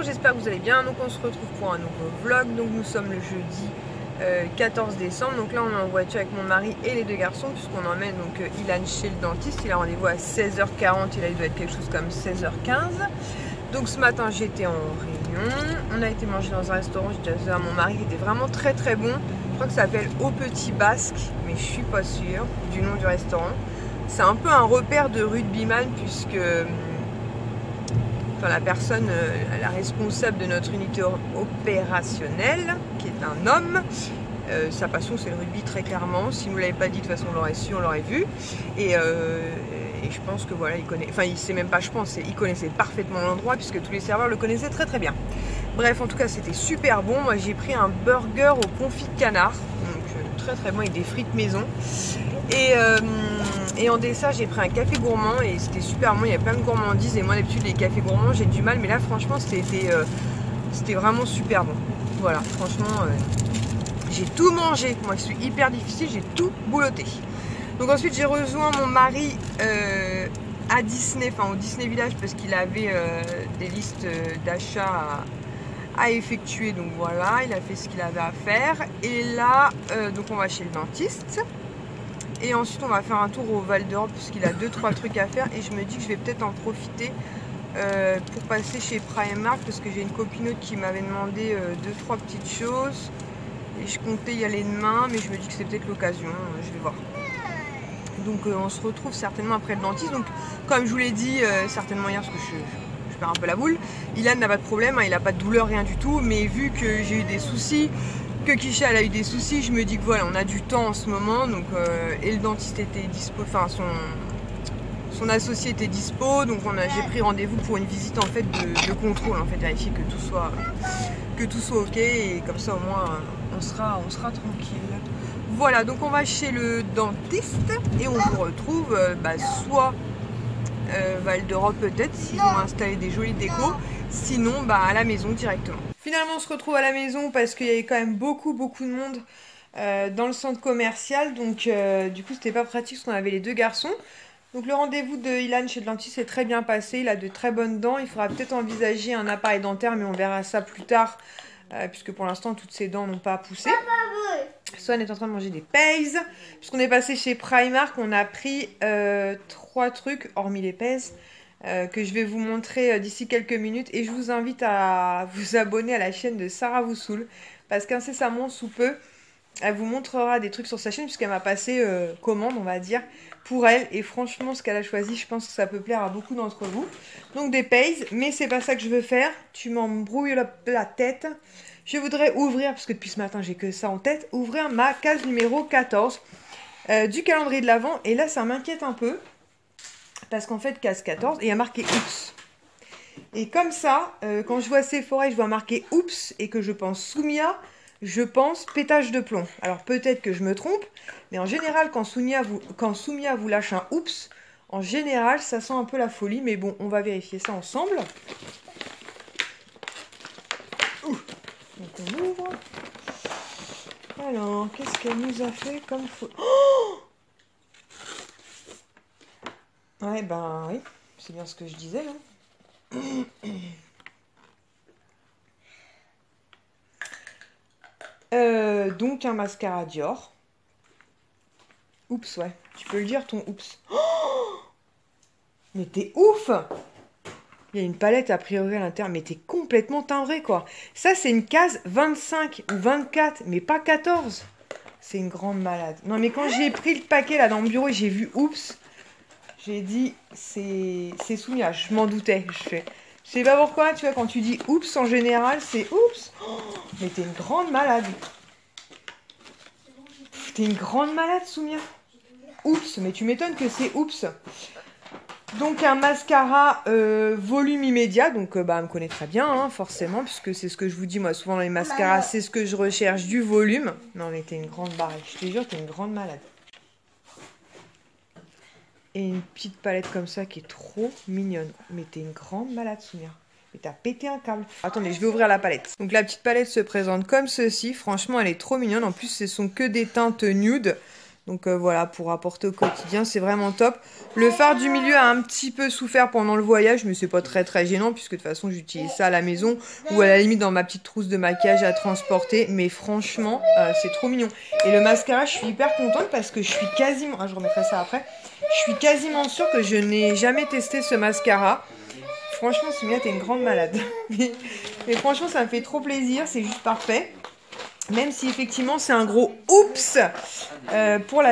j'espère que vous allez bien. Donc on se retrouve pour un nouveau vlog. Donc nous sommes le jeudi 14 décembre. Donc là on est en voiture avec mon mari et les deux garçons puisqu'on emmène donc Ilan chez le dentiste. Il a rendez-vous à 16h40 et là il doit être quelque chose comme 16h15. Donc ce matin j'étais en réunion. On a été manger dans un restaurant, j'ai dit à mon mari qui était vraiment très très bon. Je crois que ça s'appelle Au Petit Basque, mais je suis pas sûre du nom du restaurant. C'est un peu un repère de rugbyman puisque enfin, la personne, la responsable de notre unité opérationnelle, qui est un homme, sa passion c'est le rugby très clairement. Si vous ne l'avez pas dit, de toute façon on l'aurait su, on l'aurait vu. Et je pense que voilà, il connaît, enfin il sait même pas, je pense, il connaissait parfaitement l'endroit puisque tous les serveurs le connaissaient très très bien. Bref, en tout cas c'était super bon. Moi j'ai pris un burger au confit de canard, donc très très bon avec des frites maison. Et en dessert j'ai pris un café gourmand et c'était super bon, il y avait plein de gourmandises et moi d'habitude les cafés gourmands j'ai du mal, mais là franchement c'était vraiment super bon. Voilà, franchement j'ai tout mangé, moi je suis hyper difficile, j'ai tout bouloté. Donc ensuite j'ai rejoint mon mari à Disney, enfin au Disney Village parce qu'il avait des listes d'achats à effectuer, donc voilà, il a fait ce qu'il avait à faire. Et là donc on va chez le dentiste. Et ensuite on va faire un tour au Val d'Europe puisqu'il a 2-3 trucs à faire et je me dis que je vais peut-être en profiter pour passer chez Primark parce que j'ai une copinote qui m'avait demandé 2-3 petites choses et je comptais y aller demain, mais je me dis que c'est peut-être l'occasion, je vais voir. Donc on se retrouve certainement après le dentiste. Donc comme je vous l'ai dit certainement hier parce que je perds un peu la boule, Ilan n'a pas de problème, hein, il n'a pas de douleur, rien du tout, mais vu que j'ai eu des soucis, que Kisha elle a eu des soucis, je me dis que voilà, on a du temps en ce moment, donc et le dentiste était dispo, enfin son associé était dispo, donc j'ai pris rendez-vous pour une visite en fait de contrôle, en fait, vérifier que tout soit ok et comme ça au moins on sera tranquille. Voilà, donc on va chez le dentiste et on vous retrouve soit Val d'Europe peut-être s'ils ont installé des jolies décos, sinon à la maison directement. Finalement on se retrouve à la maison parce qu'il y avait quand même beaucoup de monde dans le centre commercial, donc du coup c'était pas pratique parce qu'on avait les deux garçons. Donc le rendez-vous de Ilan chez le dentiste s'est très bien passé, il a de très bonnes dents, il faudra peut-être envisager un appareil dentaire mais on verra ça plus tard puisque pour l'instant toutes ses dents n'ont pas poussé. Swan est en train de manger des pèses. Puisqu'on est passé chez Primark, on a pris 3 trucs, hormis les pèses, que je vais vous montrer d'ici quelques minutes. Et je vous invite à vous abonner à la chaîne de Sarah Voussoul. Parce qu'incessamment, sous peu, elle vous montrera des trucs sur sa chaîne, puisqu'elle m'a passé commande, on va dire, pour elle. Et franchement, ce qu'elle a choisi, je pense que ça peut plaire à beaucoup d'entre vous. Donc des pèses, mais c'est pas ça que je veux faire. Tu m'embrouilles la tête. Je voudrais ouvrir, parce que depuis ce matin j'ai que ça en tête, ouvrir ma case numéro 14 du calendrier de l'Avent. Et là ça m'inquiète un peu, parce qu'en fait case 14, et il y a marqué Oups. Et comme ça, quand je vois Sephora et je vois marqué Oups, et que je pense Soumia, je pense pétage de plomb. Alors peut-être que je me trompe, mais en général quand Soumia vous lâche un Oups, en général ça sent un peu la folie. Mais bon, on va vérifier ça ensemble. Donc on ouvre. Alors, qu'est-ce qu'elle nous a fait comme faute? Oh, ouais, oui, c'est bien ce que je disais. Donc un mascara Dior. Oups, ouais. Tu peux le dire ton oups. Oh, mais t'es ouf! Il y a une palette a priori à l'intérieur, mais t'es complètement timbré quoi. Ça c'est une case 25 ou 24, mais pas 14. C'est une grande malade. Non mais quand j'ai pris le paquet là dans mon bureau et j'ai vu oups, j'ai dit c'est Soumia, je m'en doutais. Je sais pas pourquoi, tu vois, quand tu dis oups en général c'est oups. Oh, mais t'es une grande malade. T'es une grande malade Soumia. Oups, mais tu m'étonnes que c'est oups. Donc un mascara volume immédiat, donc elle me connaît très bien, hein, forcément, puisque c'est ce que je vous dis, moi, souvent dans les mascaras, c'est ce que je recherche, du volume. Non mais t'es une grande barrette, je te jure, t'es une grande malade. Et une petite palette comme ça qui est trop mignonne. Mais t'es une grande malade, Soumia. Mais t'as pété un câble. Attendez, je vais ouvrir la palette. Donc la petite palette se présente comme ceci, franchement elle est trop mignonne, en plus ce sont que des teintes nude. Donc voilà, pour apporter au quotidien, c'est vraiment top. Le fard du milieu a un petit peu souffert pendant le voyage, mais c'est pas très gênant, puisque de toute façon, j'utilise ça à la maison, ou à la limite dans ma petite trousse de maquillage à transporter. Mais franchement, c'est trop mignon. Et le mascara, je suis hyper contente, parce que je suis quasiment... Ah, je remettrai ça après. Je suis quasiment sûre que je n'ai jamais testé ce mascara. Franchement, Soumia, t'es une grande malade. mais franchement, ça me fait trop plaisir, c'est juste parfait. Même si effectivement c'est un gros oups pour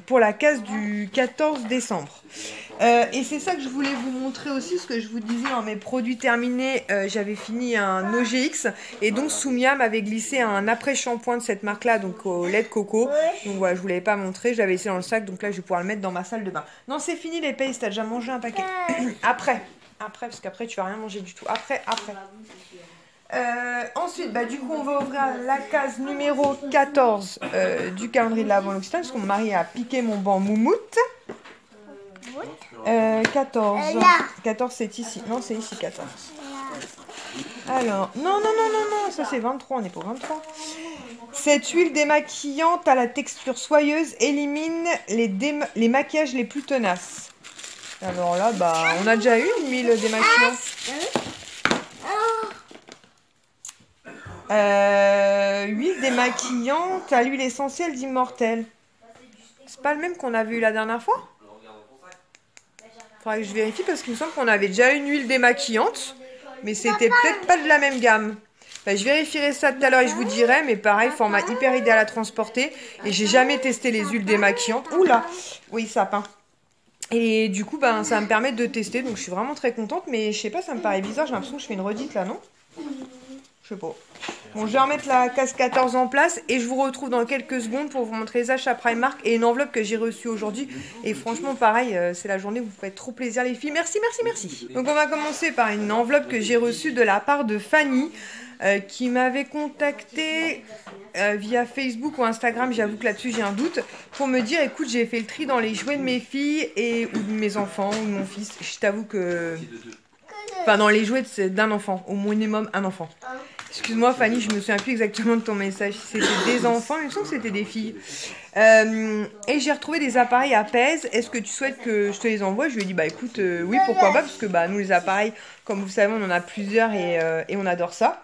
pour la case du 14 décembre. Et c'est ça que je voulais vous montrer aussi, ce que je vous disais dans mes produits terminés, j'avais fini un OGX et donc Soumia m'avait glissé un après-shampoing de cette marque-là, donc au lait de coco. Donc voilà, je vous l'avais pas montré, je l'avais laissé dans le sac, donc là je vais pouvoir le mettre dans ma salle de bain. Non, c'est fini les pastes, t'as déjà mangé un paquet. Après, parce qu'après tu vas rien manger du tout. Après. Ensuite, du coup, on va ouvrir la case numéro 14 du calendrier de l'Avent l'Occitane, parce que mon mari a piqué mon banc moumoute. 14, c'est ici. Non, c'est ici, 14. Alors, non, ça c'est 23, on est pour 23. Cette huile démaquillante à la texture soyeuse élimine les maquillages les plus tenaces. Alors là, on a déjà eu une huile démaquillante. Huile démaquillante à l'huile essentielle d'Immortel. C'est pas le même qu'on avait eu la dernière fois? Faudrait que je vérifie parce qu'il me semble qu'on avait déjà une huile démaquillante, mais c'était peut-être pas de la même gamme. Je vérifierai ça tout à l'heure et je vous dirai, mais pareil, format hyper idéal à transporter. Et j'ai jamais testé les huiles démaquillantes. Oula, oui, sapin. Et du coup, ça va me permettre de tester, donc je suis vraiment très contente. Mais je sais pas, ça me paraît bizarre, j'ai l'impression que je fais une redite là, non? Je sais pas. Bon, je vais remettre la case 14 en place et je vous retrouve dans quelques secondes pour vous montrer les achats Primark et une enveloppe que j'ai reçue aujourd'hui. Et franchement, pareil, c'est la journée où vous faites trop plaisir les filles. Merci. Donc on va commencer par une enveloppe que j'ai reçue de la part de Fanny qui m'avait contacté via Facebook ou Instagram, j'avoue que là-dessus j'ai un doute, pour me dire, écoute, j'ai fait le tri dans les jouets de mes filles ou de mes enfants ou de mon fils. Je t'avoue que... Enfin, dans les jouets d'un enfant, au minimum un enfant. Excuse-moi Fanny, je me souviens plus exactement de ton message. Si c'était des enfants, il me semble que c'était des filles. Et j'ai retrouvé des appareils à pèse. Est-ce que tu souhaites que je te les envoie? Je lui ai dit, écoute, oui, pourquoi pas, parce que nous les appareils, comme vous savez, on en a plusieurs et on adore ça.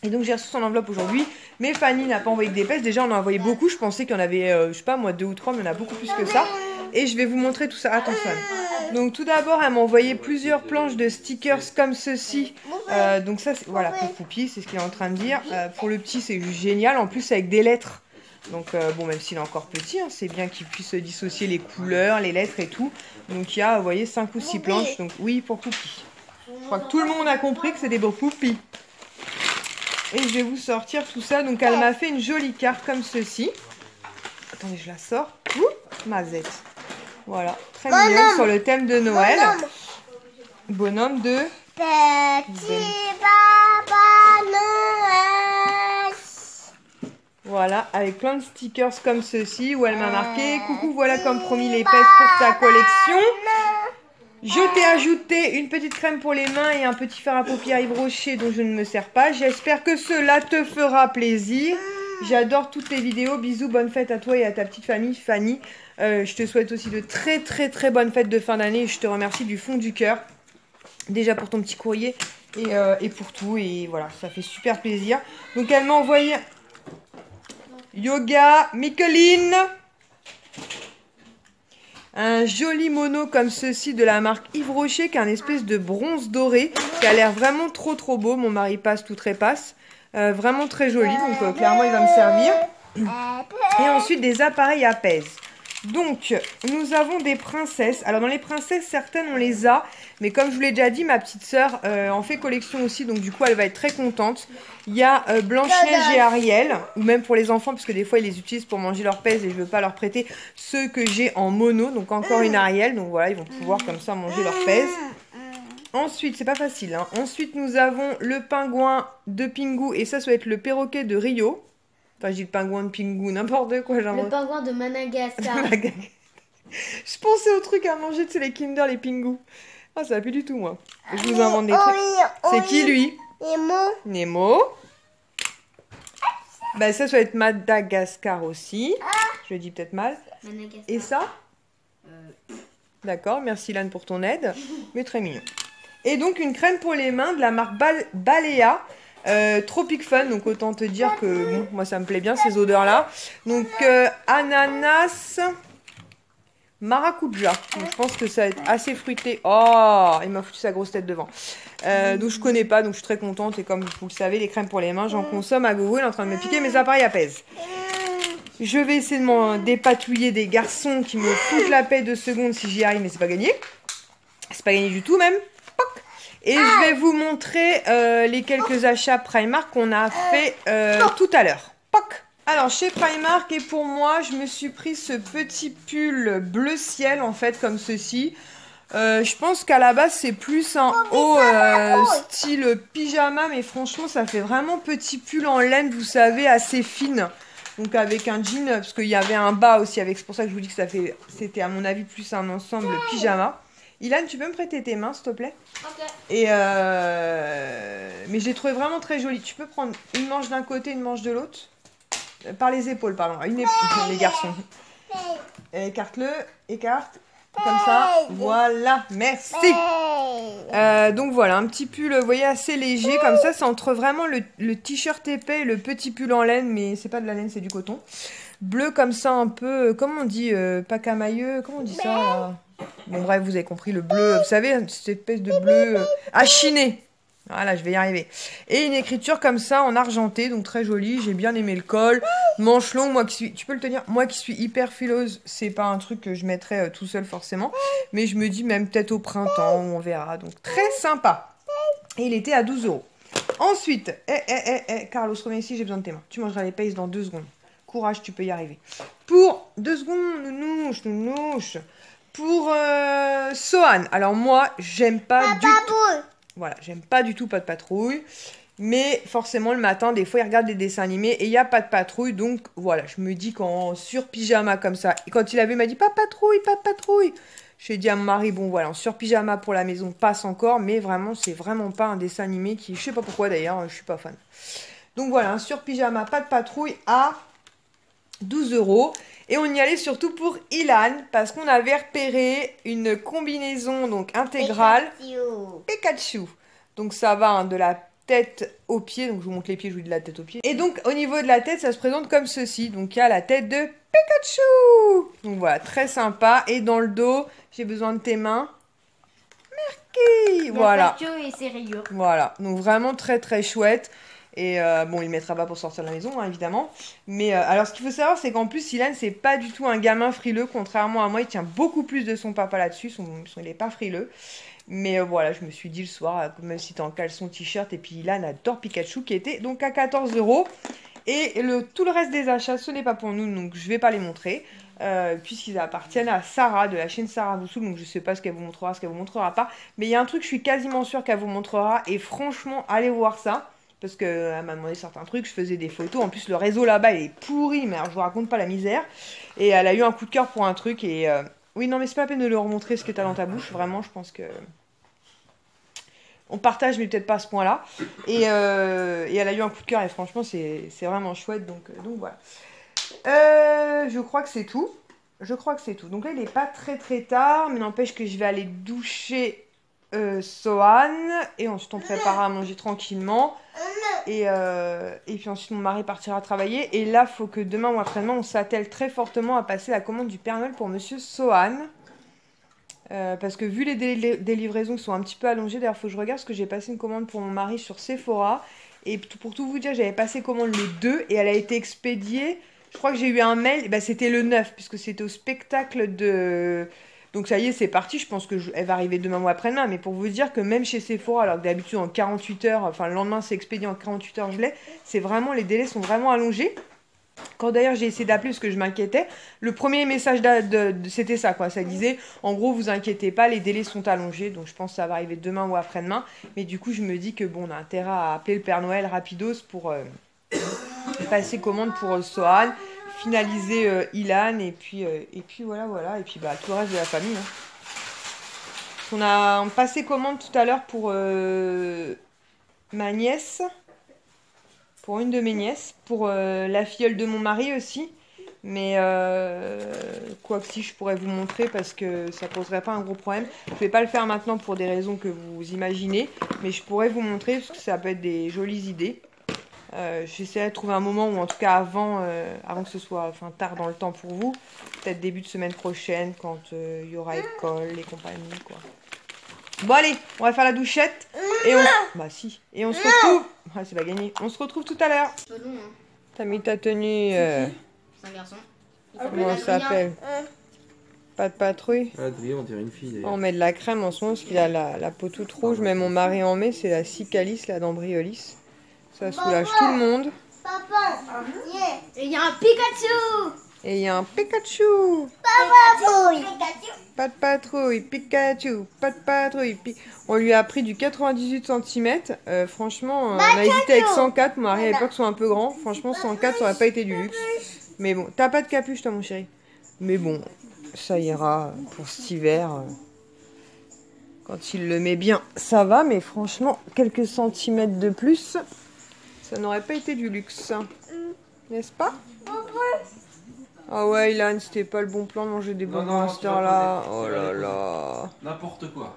Et donc j'ai reçu son enveloppe aujourd'hui. Mais Fanny n'a pas envoyé que des pèses. Déjà, on en a envoyé beaucoup. Je pensais qu'il y en avait, je sais pas moi, 2 ou 3, mais il y en a beaucoup plus que ça. Et je vais vous montrer tout ça. Attention. Donc tout d'abord, elle m'a envoyé plusieurs planches de stickers comme ceci. Donc ça, voilà, pour Poupi, c'est ce qu'il est en train de dire. Pour le petit, c'est juste génial. En plus, avec des lettres. Donc bon, même s'il est encore petit, c'est bien qu'il puisse dissocier les couleurs, les lettres et tout. Donc il y a, vous voyez, 5 ou 6 planches. Donc oui, pour Poupi. Je crois que tout le monde a compris que c'était pour Poupi. Et je vais vous sortir tout ça. Donc elle m'a fait une jolie carte comme ceci. Attendez, je la sors. Ouh, mazette. Voilà, très mignonne sur le thème de Noël. Bonhomme de... Petit Papa Noël. Voilà, avec plein de stickers comme ceci où elle m'a marqué « Coucou, voilà comme promis les pèses pour ta collection. Je t'ai ajouté une petite crème pour les mains et un petit fard à paupières Yves Rocher dont je ne me sers pas. J'espère que cela te fera plaisir. J'adore toutes tes vidéos. Bisous, bonne fête à toi et à ta petite famille, Fanny. Je te souhaite aussi de très bonnes fêtes de fin d'année. Je te remercie du fond du cœur. Déjà pour ton petit courrier et pour tout. Et voilà, ça fait super plaisir. Donc elle m'a envoyé Yoga Mickeline. Un joli mono comme ceci de la marque Yves Rocher qui a une espèce de bronze doré qui a l'air vraiment trop beau. Mon mari passe, tout trépasse. Vraiment très joli, donc clairement il va me servir. Et ensuite des appareils à pèse. Donc nous avons des princesses. Alors dans les princesses, certaines on les a, mais comme je vous l'ai déjà dit, ma petite sœur en fait collection aussi, donc du coup elle va être très contente. Il y a Blanche-Neige et Ariel, ou même pour les enfants, parce que des fois ils les utilisent pour manger leur pèse et je ne veux pas leur prêter ceux que j'ai en mono, donc encore une Ariel, donc voilà, ils vont pouvoir comme ça manger leur pèse. Ensuite, c'est pas facile, hein. Ensuite, nous avons le pingouin de Pingu, et ça va être le perroquet de Rio. Enfin, je dis le pingouin de Pingu, n'importe quoi. Le pingouin de Madagascar. Je pensais au truc à manger, c'est les Kinder, les Pingu. Ah, ça va plus du tout, moi. Je vous invente des trucs. C'est qui, lui? Nemo. Nemo. Bah ça doit être Madagascar aussi. Je le dis peut-être mal. Madagascar. Et ça? D'accord, merci Lan pour ton aide. Mais très mignon. Et donc une crème pour les mains de la marque Balea. Tropic Fun, donc autant te dire que bon, moi ça me plaît bien ces odeurs-là. Donc ananas, maracuja. Donc je pense que ça va être assez fruité. Oh, il m'a foutu sa grosse tête devant. Donc je connais pas, donc je suis très contente. Et comme vous le savez, les crèmes pour les mains, j'en consomme à gogo. Il est en train de me piquer mes appareils à pèse. Je vais essayer de m'en dépatouiller des garçons qui me foutent la paix 2 secondes si j'y arrive, mais c'est pas gagné. C'est pas gagné du tout même. Et je vais vous montrer les quelques achats Primark qu'on a fait tout à l'heure. Alors chez Primark et pour moi, je me suis pris ce petit pull bleu ciel en fait comme ceci. Je pense qu'à la base c'est plus un haut style pyjama, mais franchement ça fait vraiment petit pull en laine, vous savez, assez fine. Donc avec un jean, parce qu'il y avait un bas aussi avec, c'est pour ça que je vous dis que c'était à mon avis plus un ensemble pyjama. Ilan, tu peux me prêter tes mains, s'il te plaît? Ok. Et mais je l'ai trouvé vraiment très joli. Tu peux prendre une manche d'un côté, une manche de l'autre. Par les épaules, pardon. Les garçons. Écarte-le, écarte. Comme ça. Voilà, merci. Donc voilà, un petit pull, vous voyez, assez léger. Comme ça, c'est entre vraiment le t-shirt épais et le petit pull en laine. Mais c'est pas de la laine, c'est du coton. Bleu comme ça, un peu, comment on dit, pas camailleux, comment on dit ça là? Bon bref, vous avez compris, le bleu, vous savez, cette espèce de bleu achiné. Voilà, je vais y arriver. Et une écriture comme ça en argenté, donc très jolie. J'ai bien aimé le col. Manche longue, moi qui suis, tu peux le tenir, moi qui suis hyper fileuse, c'est pas un truc que je mettrais tout seul forcément. Mais je me dis même peut-être au printemps, on verra. Donc très sympa. Et il était à 12 €. Ensuite, Carlos, reviens ici, j'ai besoin de tes mains. Tu mangeras les pastes dans 2 secondes. Courage, tu peux y arriver. Pour 2 secondes, nounouche. Pour Sohan. Alors moi, j'aime pas du tout. Voilà, j'aime pas du tout Pas de patrouille. Mais forcément, le matin, des fois, il regarde des dessins animés et il n'y a pas de patrouille. Donc voilà, je me dis qu'en sur pyjama comme ça. Et quand il avait, il m'a dit pas de patrouille, pas de patrouille. J'ai dit à mon mari, bon voilà, en sur pyjama pour la maison passe encore. Mais vraiment, c'est vraiment pas un dessin animé qui, je sais pas pourquoi d'ailleurs, je suis pas fan. Donc voilà, un sur pyjama, pas de patrouille à 12 €. Et on y allait surtout pour Ilan, parce qu'on avait repéré une combinaison donc intégrale Pikachu. Donc ça va de la tête aux pieds, donc je vous montre les pieds, je vous dis de la tête aux pieds. Et donc au niveau de la tête, ça se présente comme ceci. Donc il y a la tête de Pikachu. Donc voilà, très sympa. Et dans le dos, j'ai besoin de tes mains. Merci. Voilà. Et ses rayures. Voilà, donc vraiment très très chouette. Et bon, il ne mettra pas pour sortir de la maison, hein, évidemment. Mais alors, ce qu'il faut savoir, c'est qu'en plus, Ilan, c'est pas du tout un gamin frileux. Contrairement à moi, il tient beaucoup plus de son papa là-dessus. Il n'est pas frileux. Mais voilà, je me suis dit le soir, même si t'es en caleçon t-shirt, et puis Ilan adore Pikachu, qui était donc à 14 €. Et tout le reste des achats, ce n'est pas pour nous, donc je vais pas les montrer. Puisqu'ils appartiennent à Sarah, de la chaîne Sarah Boussoul. Donc je sais pas ce qu'elle vous montrera, ce qu'elle vous montrera pas. Mais il y a un truc, je suis quasiment sûre qu'elle vous montrera. Et franchement, allez voir ça. Parce qu'elle m'a demandé certains trucs, je faisais des photos. En plus, le réseau là-bas, il est pourri, mais alors, je vous raconte pas la misère. Et elle a eu un coup de cœur pour un truc. Et oui, non, mais c'est pas la peine de leur montrer ce que t'as dans ta bouche. Vraiment, je pense que... On partage, mais peut-être pas à ce point-là. Et elle a eu un coup de cœur. Et franchement, c'est vraiment chouette. Donc voilà. Je crois que c'est tout. Donc là, il n'est pas très très tard. Mais n'empêche que je vais aller doucher Sohan. Et ensuite, on préparera à manger tranquillement. Et puis ensuite, mon mari partira travailler. Et là, il faut que demain ou après-demain, on s'attelle très fortement à passer la commande du Père Noël pour Monsieur Sohan. Parce que vu les délais des livraisons qui sont un petit peu allongés, d'ailleurs, il faut que je regarde parce que j'ai passé une commande pour mon mari sur Sephora. Et pour tout vous dire, j'avais passé commande le 2 et elle a été expédiée. Je crois que j'ai eu un mail, bah, c'était le 9, puisque c'était au spectacle de... Donc ça y est, c'est parti, je pense qu'elle va arriver demain ou après-demain. Mais pour vous dire que même chez Sephora, alors que d'habitude en 48 heures, enfin le lendemain c'est expédié en 48 heures, je l'ai, c'est vraiment, les délais sont vraiment allongés. Quand d'ailleurs j'ai essayé d'appeler parce que je m'inquiétais, le premier message c'était ça quoi, ça disait en gros vous inquiétez pas, les délais sont allongés, donc je pense que ça va arriver demain ou après-demain. Mais du coup je me dis que bon, on a intérêt à appeler le Père Noël rapidos pour passer commande pour Sohan, finaliser Ilan et puis voilà, et puis bah tout le reste de la famille. Hein. On a passé commande tout à l'heure pour ma nièce. pour une de mes nièces, pour la filleule de mon mari aussi. Mais quoi que si, je pourrais vous montrer parce que ça poserait pas un gros problème. Je ne vais pas le faire maintenant pour des raisons que vous imaginez, mais je pourrais vous montrer parce que ça peut être des jolies idées. J'essaierai de trouver un moment ou en tout cas avant que ce soit tard dans le temps pour vous. Peut-être début de semaine prochaine quand il y aura école et compagnie, quoi. Bon allez, on va faire la douchette et on... Bah si. Et on se retrouve... Ah, c'est pas gagné. On se retrouve tout à l'heure. C'est pas long, hein. T'as mis ta tenue... C'est un garçon. Comment ça s'appelle? Pas de patrouille. Adrien, on dirait une fille d'ailleurs. On met de la crème en ce moment parce qu'il a la peau toute rouge. Mais mon mari en met, c'est la Cicalis, la d'Ambriolis. Ça soulage tout le monde. Papa, et il y a un Pikachu. Et il y a un Pikachu. Pas de patrouille, Pikachu, pas de patrouille. On lui a pris du 98 cm. Franchement, on a hésité avec 104. Mon mari à l'époque sont un peu grands. Franchement, 104, ça aurait pas été du luxe. Mais bon, t'as pas de capuche, toi, mon chéri. Mais bon, ça ira pour cet hiver. Quand il le met bien, ça va. Mais franchement, quelques centimètres de plus, ça n'aurait pas été du luxe. N'est-ce pas? Ah ouais, Ilan, c'était pas le bon plan de manger des bonbons à cette heure-là. Oh là là. N'importe quoi.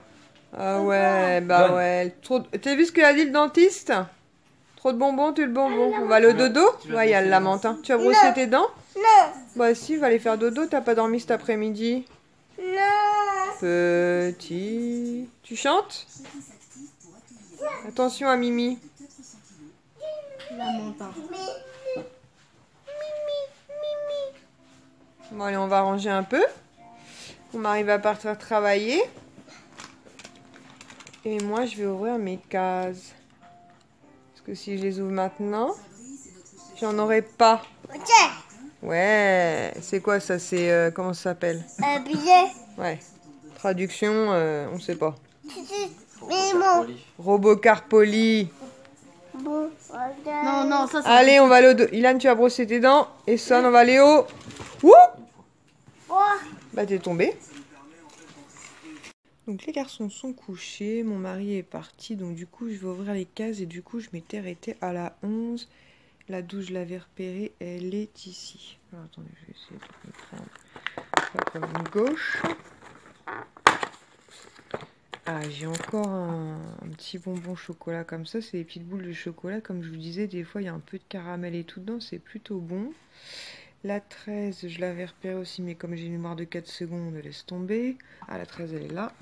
Ah ouais, bah ouais. T'as vu ce qu'il a dit le dentiste? Trop de bonbons, tu le bonbon. On va aller au dodo? Ouais, il y a le lamentin. Tu as brossé tes dents? Non. Bah si, va aller faire dodo. T'as pas dormi cet après-midi? Non. Petit... Tu chantes? Attention à Mimi. Lamentin. Bon allez, on va ranger un peu. Mon mari va partir travailler. Et moi, je vais ouvrir mes cases. Parce que si je les ouvre maintenant, j'en aurai pas. Ouais, c'est quoi ça? C'est comment ça s'appelle? Billet. Ouais. Traduction, on sait pas. Poli. Robocar poli. Non, non, ça c'est... Allez, on va aller au... Ilan, tu vas brosser tes dents. Et Son, on va aller au... Wouh! Bah, t'es tombé. Donc, les garçons sont couchés. Mon mari est parti. Donc, du coup, je vais ouvrir les cases. Et du coup, je m'étais arrêtée à la 11. La 12, je l'avais repérée. Elle est ici. Alors, attendez, je vais essayer de me prendre ça comme une gauche. Ah, j'ai encore un petit bonbon chocolat comme ça. C'est des petites boules de chocolat. Comme je vous disais, des fois, il y a un peu de caramel et tout dedans. C'est plutôt bon. La 13, je l'avais repérée aussi. Mais comme j'ai une mémoire de 4 secondes, on laisse tomber. Ah, la 13, elle est là.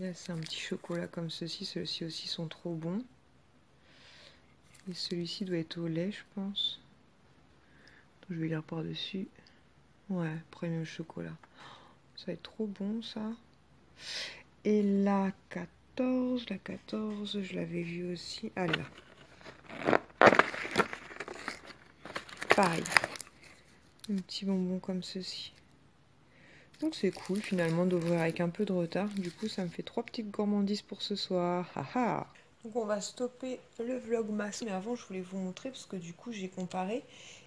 Là, c'est un petit chocolat comme ceci. Ceux-ci aussi sont trop bons. Et celui-ci doit être au lait, je pense. Donc, je vais lire par-dessus. Ouais, premium chocolat. Ça va être trop bon, ça. Et la 14, je l'avais vue aussi. Ah, elle est là. Pareil. Un petit bonbon comme ceci. Donc c'est cool finalement d'ouvrir avec un peu de retard. Du coup, ça me fait 3 petites gourmandises pour ce soir. Haha. Donc on va stopper le vlogmas. Mais avant, je voulais vous montrer parce que du coup, j'ai comparé.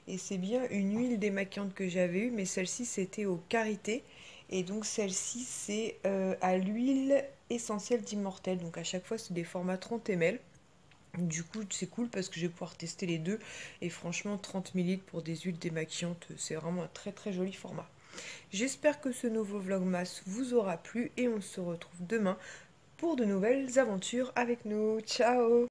Et c'est bien une huile démaquillante que j'avais eue. Mais celle-ci, c'était au karité. Et donc celle-ci, c'est à l'huile essentielle d'Immortel. Donc à chaque fois, c'est des formats 30 ml. Du coup, c'est cool parce que je vais pouvoir tester les deux. Et franchement, 30 ml pour des huiles démaquillantes, c'est vraiment un très très joli format. J'espère que ce nouveau vlogmas vous aura plu. Et on se retrouve demain pour de nouvelles aventures avec nous. Ciao!